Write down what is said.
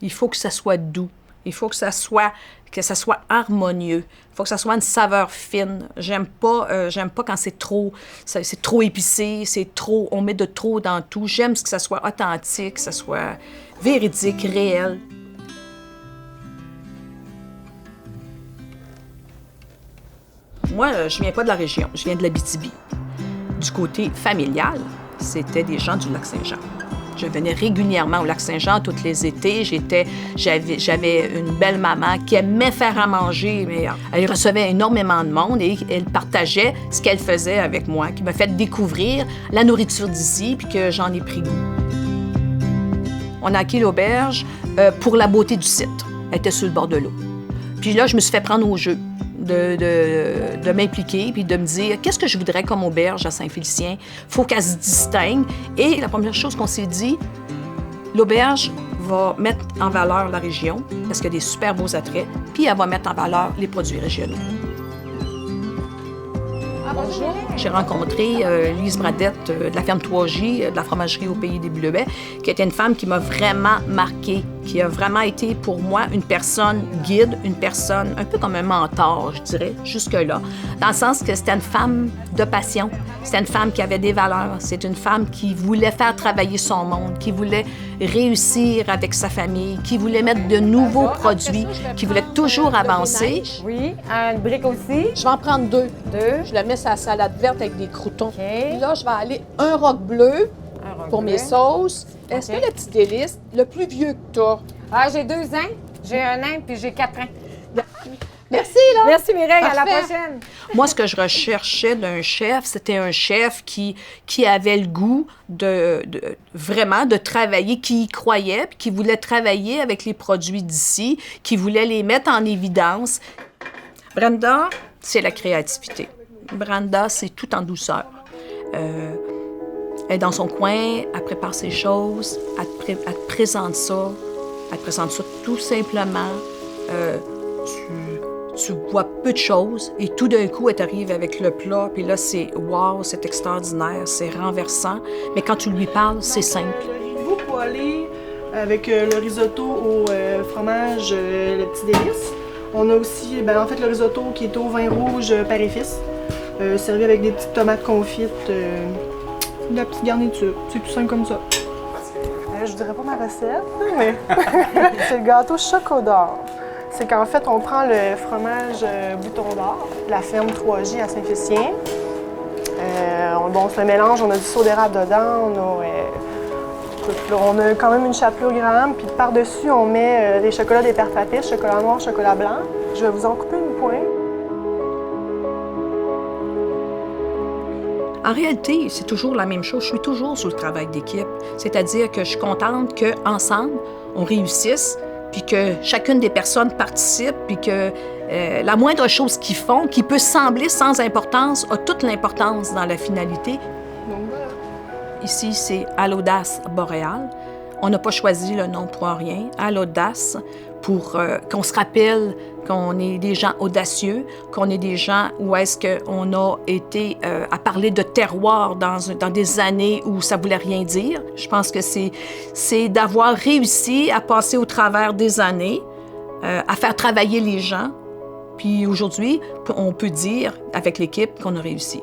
Il faut que ça soit doux. Il faut que ça soit harmonieux. Il faut que ça soit une saveur fine. J'aime pas quand c'est trop épicé, on met de trop dans tout. J'aime que ça soit authentique, que ça soit véridique, réel. Moi, je viens pas de la région, je viens de l'Abitibi. Du côté familial, c'était des gens du Lac-Saint-Jean. Je venais régulièrement au Lac-Saint-Jean tous les étés. J'avais une belle maman qui aimait faire à manger, mais elle recevait énormément de monde et elle partageait ce qu'elle faisait avec moi, qui m'a fait découvrir la nourriture d'ici puis que j'en ai pris goût. On a acquis l'auberge pour la beauté du site. Elle était sur le bord de l'eau. Puis là, je me suis fait prendre au jeu de m'impliquer puis de me dire qu'est-ce que je voudrais comme auberge à Saint-Félicien. Il faut qu'elle se distingue. Et la première chose qu'on s'est dit, l'auberge va mettre en valeur la région parce qu'il y a des super beaux attraits, puis elle va mettre en valeur les produits régionaux. Bonjour. J'ai rencontré Lise Bradette de la ferme 3J, de la fromagerie au Pays des Bleuets, qui était une femme qui m'a vraiment marquée, qui a vraiment été pour moi une personne guide, une personne un peu comme un mentor, je dirais, jusque-là. Dans le sens que c'était une femme de passion, c'était une femme qui avait des valeurs, c'est une femme qui voulait faire travailler son monde, qui voulait réussir avec sa famille, qui voulait mettre de nouveaux produits, qui voulait toujours avancer. Oui, une brique aussi. Je vais en prendre 2. Je la mets sur la salade verte avec des croûtons. Puis là, je vais aller un roc bleu pour mes sauces. Est-ce que le petit délice, le plus vieux que toi? Ah, j'ai 2 ans, j'ai 1 an, puis j'ai 4 ans. Merci, là! Merci, Mireille, Parfait. à la prochaine. Moi, ce que je recherchais d'un chef, c'était un chef qui avait le goût vraiment de travailler, qui y croyait, puis qui voulait travailler avec les produits d'ici, qui voulait les mettre en évidence. Brenda, c'est la créativité. Brenda, c'est tout en douceur. Elle est dans son coin, elle prépare ses choses, elle te présente ça. Elle te présente ça tout simplement. Tu vois peu de choses et tout d'un coup, elle t'arrive avec le plat, puis là, c'est wow, c'est extraordinaire, c'est renversant. Mais quand tu lui parles, c'est simple. Vous poêlez avec le risotto au fromage, le petit délice. On a aussi, en fait, le risotto qui est au vin rouge père et fils, servi avec des petites tomates confites, de la petite garniture. C'est tout simple comme ça. Je dirais pas ma recette, mais c'est le gâteau Choco d'or. C'est qu'en fait, on prend le fromage Bouton d'or, de la ferme 3J à Saint-Félicien. On se le mélange, on a du sirop d'érable dedans, on a quand même une chapelure gramme, puis par-dessus, on met des chocolats des pères Papis, chocolat noir, chocolat blanc. Je vais vous en couper une pointe. En réalité, c'est toujours la même chose. Je suis toujours sur le travail d'équipe. C'est-à-dire que je suis contente qu'ensemble, on réussisse, puis que chacune des personnes participe, puis que la moindre chose qu'ils font, qui peut sembler sans importance, a toute l'importance dans la finalité. Donc voilà. Ici, c'est À l'audace boréale. On n'a pas choisi le nom pour rien. À l'audace, pour qu'on se rappelle qu'on est des gens audacieux, qu'on est des gens où est-ce qu'on a été à parler de terroir dans des années où ça voulait rien dire. Je pense que c'est d'avoir réussi à passer au travers des années, à faire travailler les gens. Puis aujourd'hui, on peut dire avec l'équipe qu'on a réussi.